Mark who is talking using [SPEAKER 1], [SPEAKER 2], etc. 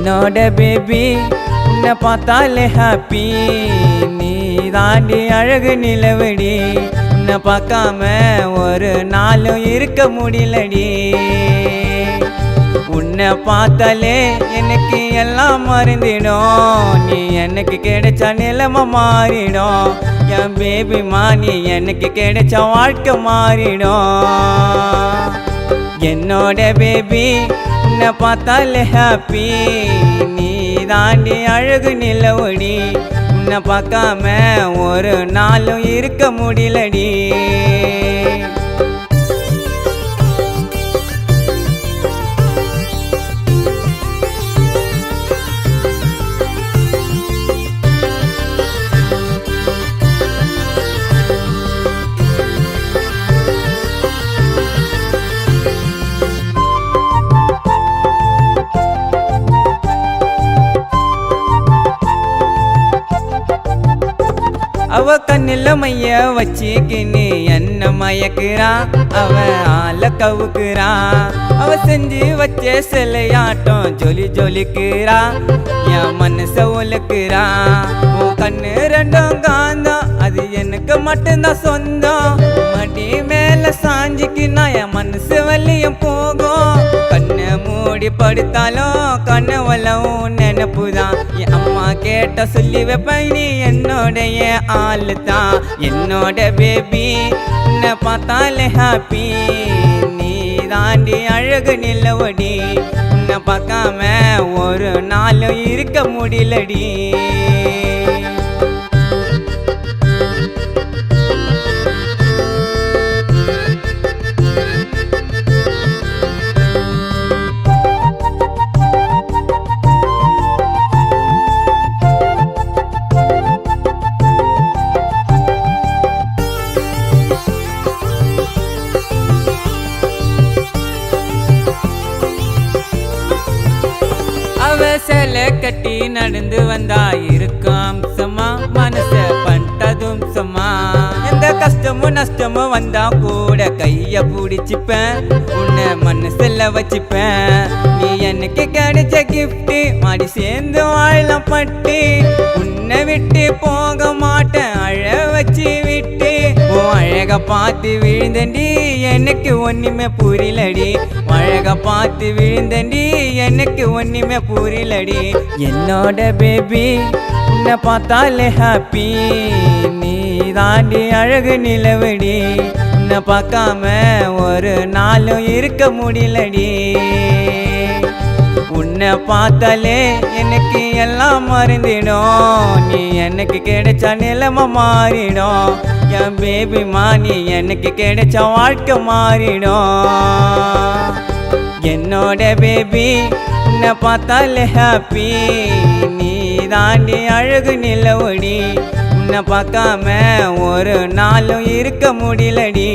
[SPEAKER 1] என்னோட பேபி உன்னை பார்த்தாலே ஹாப்பி நீ தாண்டி அழகு நிலவடி உன்னை பார்க்காம ஒரு நாளும் இருக்க முடியலடி உன்னை பார்த்தாலே எனக்கு எல்லாம் மறந்துடும் நீ எனக்கு கிடைச்ச நிலைமை மாறிடும் என் பேபிமா நீ எனக்கு கிடைச்ச வாழ்க்கை மாறிடும் என்னோட பேபி உன்னை பார்த்தாலே ஹாப்பி நீ தாண்டி அழகு நிலவடி உன்னை பார்க்காம ஒரு நாளும் இருக்க முடியலடி அவ கண்ணில் மைய வச்சுக்கின்னு என்ன மயக்குறான் அவ ஆள கவுக்குறான் அவ செஞ்சு வச்ச சிலையாட்டம் ஜொலி ஜொலிக்குறா என் மனச ஒலுக்குறான் உன் கண்ணு ரெண்டும் காந்தம் அது எனக்கு மட்டும்தான் சொந்தம் மடி மேல சாஞ்சிக்குன்னா என் மனசு வலியும் போகும் கண்ணை மூடி படுத்தாலும் கண்ணவளவும் நினைப்புதான் என் அம்மா கேட்ட சொல்லி வைப்பேன் நீ என்னோடைய ஆளு தான் என்னோட பேபி உன்னை பார்த்தாலே ஹாப்பி நீ தாண்டி அழகு நிலவடி உன்னை பார்க்காம ஒரு நாளும் இருக்க முடியலடி சேலை கட்டி நடந்து வந்தா இருக்கும் அம்சமா மனச பண்டதும் சும்மா எந்த கஷ்டமும் நஷ்டமும் வந்தா கூட கைய பிடிச்சிப்பேன் உன்னை மனசுல வச்சுப்பேன் நீ எனக்கு கிடைச்ச கிஃப்ட் மாடி சேர்ந்து வாழலாம் பட்டு உன்னை விட்டு போக மாட்டேன் அழ வச்சு விட்டு உன் அழக பார்த்து விழுந்தண்டி எனக்கு ஒண்ணுமே புரியலடி அழக பார்த்து விழுந்தண்டி எனக்கு ஒண்ணுமே புரியலடி என்னோட பேபி உன்னை பார்த்தாலே ஹாப்பி நீ தாண்டி அழகு நிலவடி உன்னை பார்க்காம ஒரு நாளும் இருக்க முடியலடி உன்னை பார்த்தாலே எனக்கு எல்லாம் மறந்துடும் நீ எனக்கு கிடைச்ச நிலைமை மாறிடும் என் பேபிமா நீ எனக்கு கிடைச்ச வாழ்க்கை மாறிடும் என்னோட பேபி உன்னை பார்த்தாலே ஹாப்பி நீ தாண்டி அழகு நிலவடி உன்னை பார்க்காம ஒரு நாளும் இருக்க முடியலடி